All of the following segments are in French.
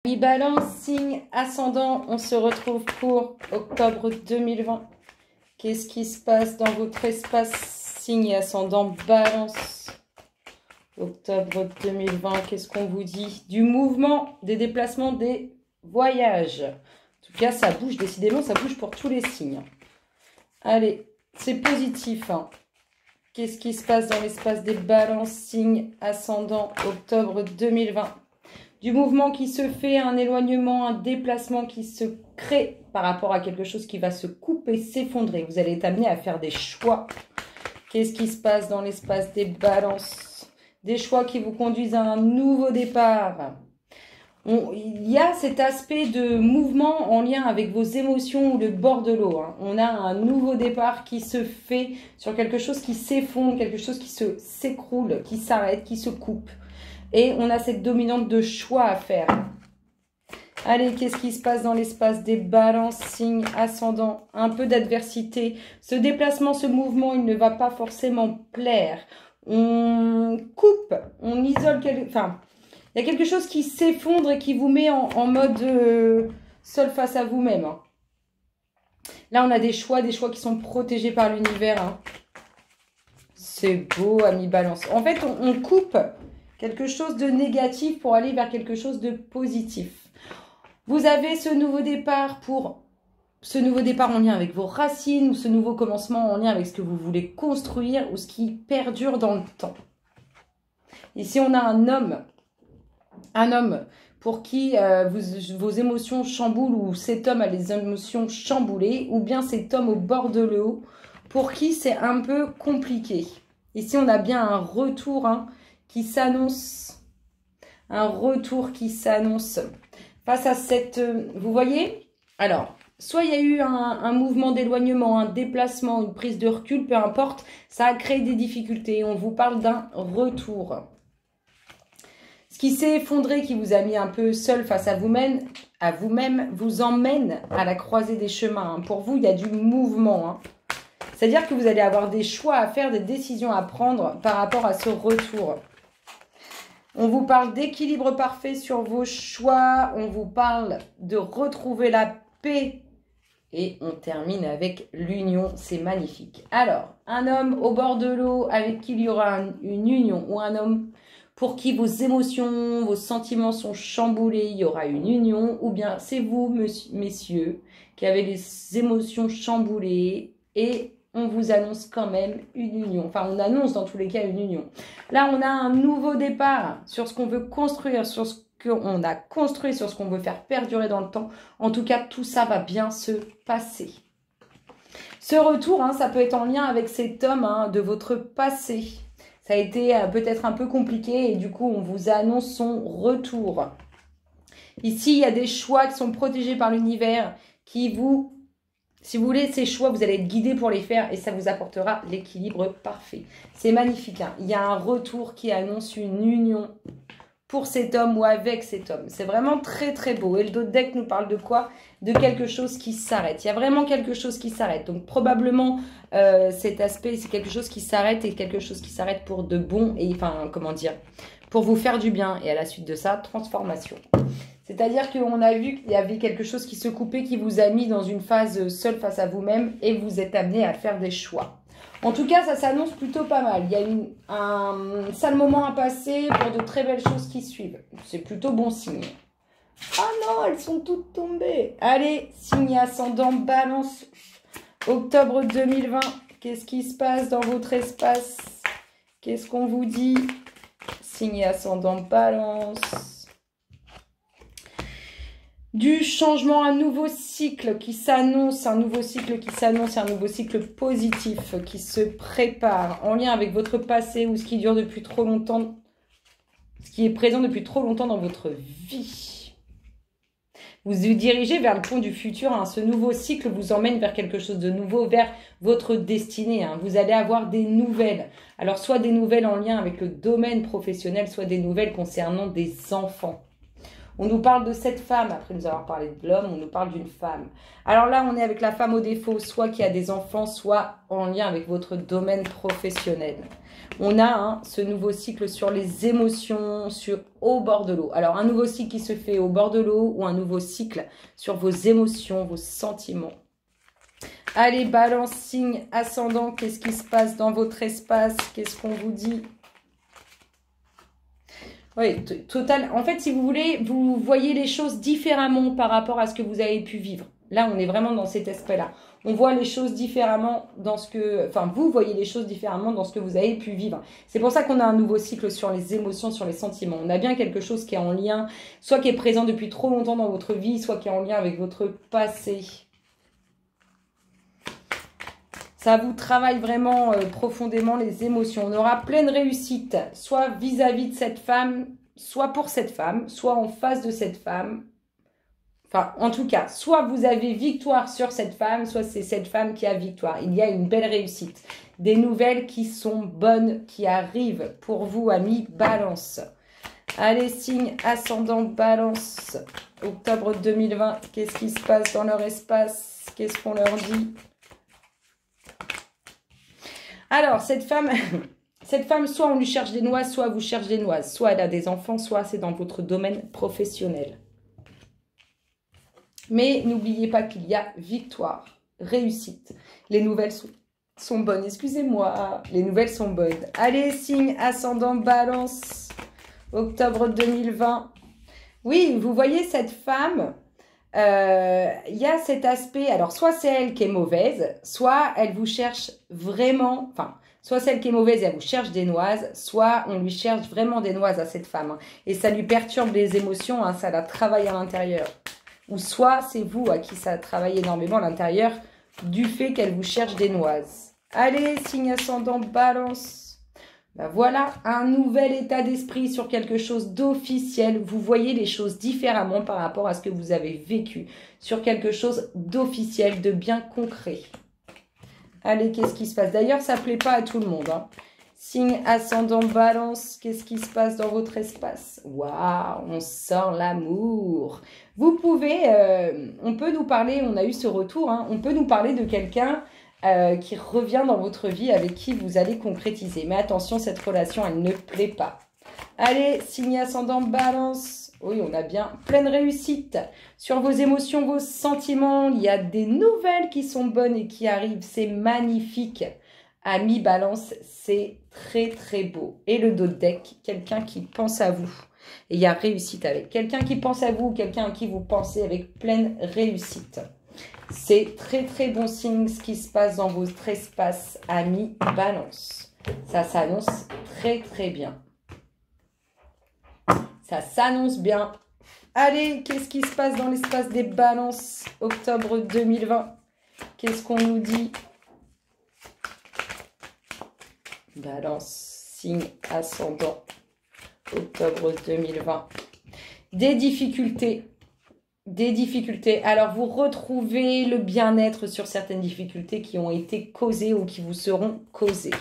Mi-balance, signe ascendant, on se retrouve pour octobre 2020. Qu'est-ce qui se passe dans votre espace signe ascendant balance? Octobre 2020, qu'est-ce qu'on vous dit? Du mouvement, des déplacements, des voyages. En tout cas, ça bouge, décidément, ça bouge pour tous les signes. Allez, c'est positif. Hein. Qu'est-ce qui se passe dans l'espace des balances, signe ascendant, octobre 2020? Du mouvement qui se fait, un éloignement, un déplacement qui se crée par rapport à quelque chose qui va se couper, s'effondrer. Vous allez être amené à faire des choix. Qu'est-ce qui se passe dans l'espace des balances? Des choix qui vous conduisent à un nouveau départ. Il y a cet aspect de mouvement en lien avec vos émotions ou le bord de l'eau. Hein. On a un nouveau départ qui se fait sur quelque chose qui s'effondre, quelque chose qui s'écroule, qui s'arrête, qui se coupe. Et on a cette dominante de choix à faire. Allez, qu'est-ce qui se passe dans l'espace des balances, signe ascendant? Un peu d'adversité. Ce déplacement, ce mouvement, il ne va pas forcément plaire. On coupe, on isole. Enfin, il y a quelque chose qui s'effondre et qui vous met en mode seul face à vous-même. Hein. Là, on a des choix qui sont protégés par l'univers. Hein. C'est beau, ami balance. En fait, on coupe quelque chose de négatif pour aller vers quelque chose de positif. Vous avez ce nouveau départ en lien avec vos racines ou ce nouveau commencement en lien avec ce que vous voulez construire ou ce qui perdure dans le temps. Ici, on a un homme pour qui vos émotions chamboulent ou cet homme a les émotions chamboulées ou bien cet homme au bord de l'eau pour qui c'est un peu compliqué. Ici, on a bien un retour qui s'annonce. Un retour qui s'annonce. Face à cette... vous voyez? Alors, soit il y a eu un mouvement d'éloignement, un déplacement, une prise de recul, peu importe. Ça a créé des difficultés. On vous parle d'un retour. Ce qui s'est effondré, qui vous a mis un peu seul face à vous-même, vous emmène à la croisée des chemins. Hein. Pour vous, il y a du mouvement. Hein. C'est-à-dire que vous allez avoir des choix à faire, des décisions à prendre par rapport à ce retour. On vous parle d'équilibre parfait sur vos choix. On vous parle de retrouver la paix. Et on termine avec l'union. C'est magnifique. Alors, un homme au bord de l'eau avec qui il y aura une union. Ou un homme pour qui vos émotions, vos sentiments sont chamboulés. Il y aura une union. Ou bien c'est vous, messieurs, qui avez les émotions chamboulées. Et on vous annonce quand même une union. Enfin, on annonce dans tous les cas une union. Là, on a un nouveau départ sur ce qu'on veut construire, sur ce qu'on a construit, sur ce qu'on veut faire perdurer dans le temps. En tout cas, tout ça va bien se passer. Ce retour, ça peut être en lien avec cet homme de votre passé. Ça a été peut-être un peu compliqué et du coup, on vous annonce son retour. Ici, il y a des choix qui sont protégés par l'univers qui vous... Si vous voulez ces choix, vous allez être guidé pour les faire et ça vous apportera l'équilibre parfait. C'est magnifique. Hein. Il y a un retour qui annonce une union pour cet homme ou avec cet homme. C'est vraiment très très beau. Et le dos de deck nous parle de quoi? De quelque chose qui s'arrête. Il y a vraiment quelque chose qui s'arrête. Donc probablement cet aspect, c'est quelque chose qui s'arrête et quelque chose qui s'arrête pour de bon et enfin comment dire, pour vous faire du bien. Et à la suite de ça, transformation. C'est-à-dire qu'on a vu qu'il y avait quelque chose qui se coupait, qui vous a mis dans une phase seule face à vous-même et vous êtes amené à faire des choix. En tout cas, ça s'annonce plutôt pas mal. Il y a un sale moment à passer pour de très belles choses qui suivent. C'est plutôt bon signe. Ah non, elles sont toutes tombées. Allez, signe ascendant balance. Octobre 2020. Qu'est-ce qui se passe dans votre espace? Qu'est-ce qu'on vous dit? Signe ascendant balance. Du changement, un nouveau cycle qui s'annonce, un nouveau cycle positif qui se prépare en lien avec votre passé ou ce qui dure depuis trop longtemps, ce qui est présent depuis trop longtemps dans votre vie. Vous vous dirigez vers le pont du futur, hein. Ce nouveau cycle vous emmène vers quelque chose de nouveau, vers votre destinée. Hein. Vous allez avoir des nouvelles. Alors soit des nouvelles en lien avec le domaine professionnel, soit des nouvelles concernant des enfants. On nous parle de cette femme, après nous avoir parlé de l'homme, on nous parle d'une femme. Alors là, on est avec la femme au défaut, soit qui a des enfants, soit en lien avec votre domaine professionnel. On a ce nouveau cycle sur les émotions, au bord de l'eau. Alors, un nouveau cycle qui se fait au bord de l'eau ou un nouveau cycle sur vos émotions, vos sentiments. Allez, Balance, signe ascendant, qu'est-ce qui se passe dans votre espace? Qu'est-ce qu'on vous dit? Oui, total. En fait, si vous voulez, vous voyez les choses différemment par rapport à ce que vous avez pu vivre. Là, on est vraiment dans cet aspect-là. On voit les choses différemment dans ce que... Enfin, vous voyez les choses différemment dans ce que vous avez pu vivre. C'est pour ça qu'on a un nouveau cycle sur les émotions, sur les sentiments. On a bien quelque chose qui est en lien, soit qui est présent depuis trop longtemps dans votre vie, soit qui est en lien avec votre passé. Ça vous travaille vraiment profondément les émotions. On aura pleine réussite, soit vis-à-vis de cette femme, soit pour cette femme, soit en face de cette femme. Enfin, en tout cas, soit vous avez victoire sur cette femme, soit c'est cette femme qui a victoire. Il y a une belle réussite. Des nouvelles qui sont bonnes, qui arrivent pour vous, amis Balance. Allez, signe ascendant Balance. Octobre 2020, qu'est-ce qui se passe dans leur espace? Qu'est-ce qu'on leur dit? Alors, cette femme, soit on lui cherche des noises, soit vous cherchez des noises. Soit elle a des enfants, soit c'est dans votre domaine professionnel. Mais n'oubliez pas qu'il y a victoire, réussite. Les nouvelles sont bonnes. Excusez-moi, les nouvelles sont bonnes. Allez, signe ascendant Balance, octobre 2020. Oui, vous voyez cette femme, il y a cet aspect, alors soit c'est elle qui est mauvaise, soit elle vous cherche vraiment, enfin, soit celle qui est mauvaise et elle vous cherche des noises, soit on lui cherche vraiment des noises à cette femme. Et ça lui perturbe les émotions, ça la travaille à l'intérieur. Ou soit c'est vous à qui ça travaille énormément à l'intérieur du fait qu'elle vous cherche des noises. Allez, signe ascendant Balance. Ben voilà, un nouvel état d'esprit sur quelque chose d'officiel. Vous voyez les choses différemment par rapport à ce que vous avez vécu. Sur quelque chose d'officiel, de bien concret. Allez, qu'est-ce qui se passe? D'ailleurs, ça ne plaît pas à tout le monde. Signe ascendant Balance, qu'est-ce qui se passe dans votre espace? Waouh, on sent l'amour. Vous pouvez, on peut nous parler, on a eu ce retour, on peut nous parler de quelqu'un qui revient dans votre vie, avec qui vous allez concrétiser. Mais attention, cette relation, elle ne plaît pas. Allez, signe ascendant Balance. Oui, on a bien pleine réussite. Sur vos émotions, vos sentiments, il y a des nouvelles qui sont bonnes et qui arrivent. C'est magnifique. Ami Balance, c'est très très beau. Et le dos de deck, quelqu'un qui pense à vous. Et il y a réussite avec. Quelqu'un qui pense à vous, quelqu'un à qui vous pensez avec pleine réussite. C'est très très bon signe ce qui se passe dans votre espace, ami Balance. Ça s'annonce très très bien. Ça s'annonce bien. Allez, qu'est-ce qui se passe dans l'espace des Balances, octobre 2020? Qu'est-ce qu'on nous dit? Balance, signe ascendant, octobre 2020. Des difficultés. Des difficultés. Alors, vous retrouvez le bien-être sur certaines difficultés qui ont été causées ou qui vous seront causées.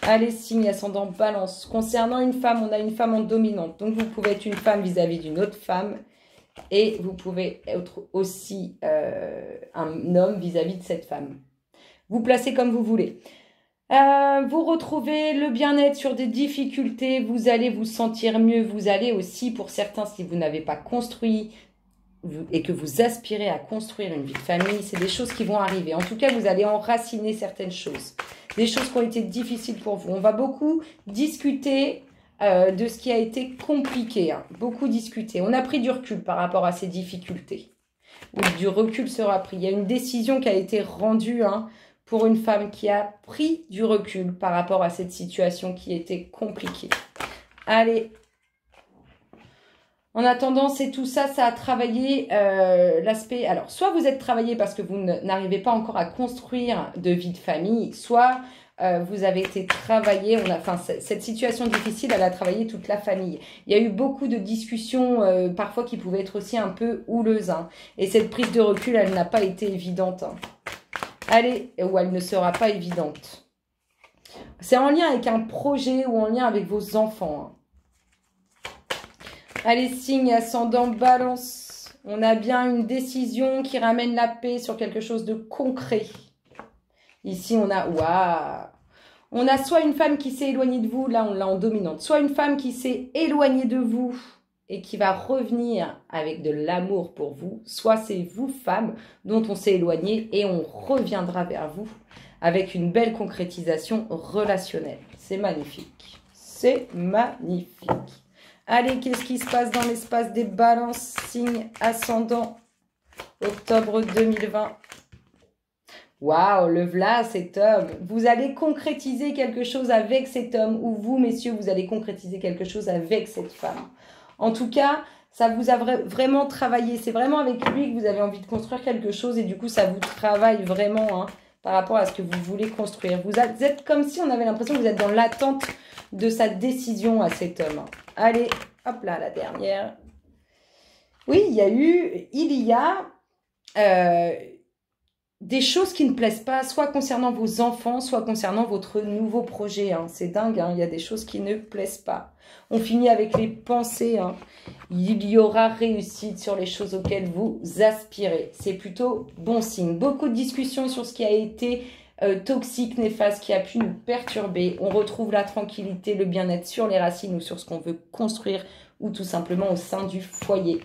Allez, signe ascendant Balance. Concernant une femme, on a une femme en dominante. Donc, vous pouvez être une femme vis-à-vis d'une autre femme. Et vous pouvez être aussi un homme vis-à-vis de cette femme. Vous placez comme vous voulez. Vous retrouvez le bien-être sur des difficultés. Vous allez vous sentir mieux. Vous allez aussi, pour certains, si vous n'avez pas construit et que vous aspirez à construire une vie de famille, c'est des choses qui vont arriver. En tout cas, vous allez enraciner certaines choses. Des choses qui ont été difficiles pour vous. On va beaucoup discuter de ce qui a été compliqué. Beaucoup discuter. On a pris du recul par rapport à ces difficultés. Ou du recul sera pris. Il y a une décision qui a été rendue pour une femme qui a pris du recul par rapport à cette situation qui était compliquée. Allez. En attendant, c'est tout ça, ça a travaillé l'aspect... Alors, soit vous êtes travaillé parce que vous n'arrivez pas encore à construire de vie de famille, soit vous avez été travaillé, cette situation difficile, elle a travaillé toute la famille. Il y a eu beaucoup de discussions, parfois qui pouvaient être aussi un peu houleuses. Et cette prise de recul, elle n'a pas été évidente. Allez, ou elle ne sera pas évidente. C'est en lien avec un projet ou en lien avec vos enfants. Allez, signe ascendant balance. On a bien une décision qui ramène la paix sur quelque chose de concret. Ici, on a... Waouh! On a soit une femme qui s'est éloignée de vous, là on l'a en dominante, soit une femme qui s'est éloignée de vous et qui va revenir avec de l'amour pour vous, soit c'est vous, femme, dont on s'est éloigné et on reviendra vers vous avec une belle concrétisation relationnelle. C'est magnifique. C'est magnifique. Allez, qu'est-ce qui se passe dans l'espace des balances, signe ascendant, octobre 2020? Waouh, le voilà, cet homme. Vous allez concrétiser quelque chose avec cet homme, ou vous, messieurs, vous allez concrétiser quelque chose avec cette femme. En tout cas, ça vous a vraiment travaillé. C'est vraiment avec lui que vous avez envie de construire quelque chose et du coup, ça vous travaille vraiment hein, par rapport à ce que vous voulez construire. Vous êtes comme si on avait l'impression que vous êtes dans l'attente de sa décision à cet homme. Allez, hop là, la dernière. Oui, il y a des choses qui ne plaisent pas, soit concernant vos enfants, soit concernant votre nouveau projet. Hein. C'est dingue, hein. Il y a des choses qui ne plaisent pas. On finit avec les pensées. Hein. Il y aura réussite sur les choses auxquelles vous aspirez. C'est plutôt bon signe. Beaucoup de discussions sur ce qui a été toxique, néfaste, qui a pu nous perturber. On retrouve la tranquillité, le bien-être sur les racines ou sur ce qu'on veut construire ou tout simplement au sein du foyer.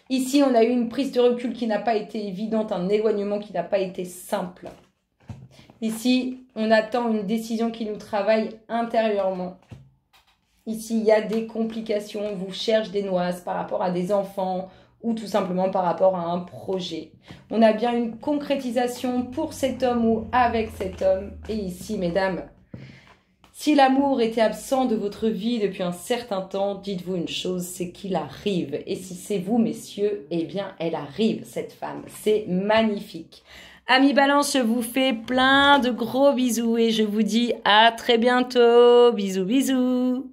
Ici, on a eu une prise de recul qui n'a pas été évidente, un éloignement qui n'a pas été simple. Ici, on attend une décision qui nous travaille intérieurement. Ici, il y a des complications, on vous cherche des noises par rapport à des enfants ou tout simplement par rapport à un projet. On a bien une concrétisation pour cet homme ou avec cet homme. Et ici, mesdames, si l'amour était absent de votre vie depuis un certain temps, dites-vous une chose, c'est qu'il arrive. Et si c'est vous, messieurs, eh bien, elle arrive, cette femme. C'est magnifique. Amis Balance, je vous fais plein de gros bisous et je vous dis à très bientôt. Bisous, bisous.